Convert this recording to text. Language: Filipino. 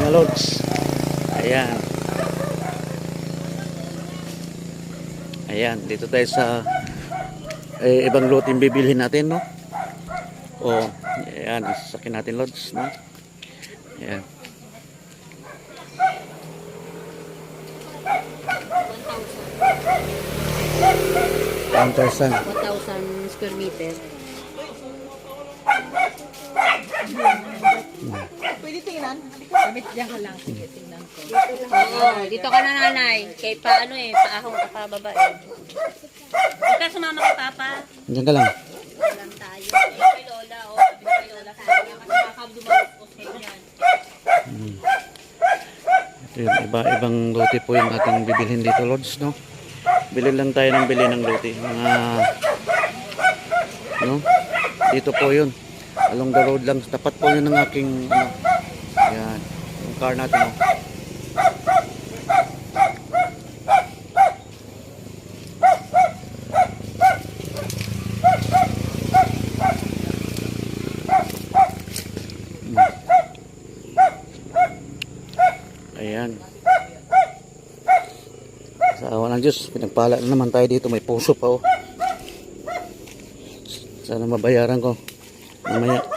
mga lods. Ayan. Ayan, dito tayo sa ibang lote yung bibilhin natin, no? O, ayan, isasakin natin lods, no? Ayan. 1,000. 1,000 square meter. Pwede tingnan? Damit diyan ka lang. Sige, tingnan ko. Oo, dito ka na nanay. Kay paano paahong ka pababa Huwag ka sumama kay papa. Diyan ka lang. Alam tayo. Kay lola, sabi kay lola sa kanya. Kasi makakadumalos ko yan. Ito yung ibang lote po yung ating bibilhin dito, lods, no? Bili lang tayo ng bili ng lote. Mga, no? Dito po yun. Along the road lang. Tapat po yun ng aking, ano, yan. Yung car natin, no? Ayan. Sa awa ng Diyos, pinagpala na naman tayo dito. May puso pa, oh. Sana mabayaran ko mamaya.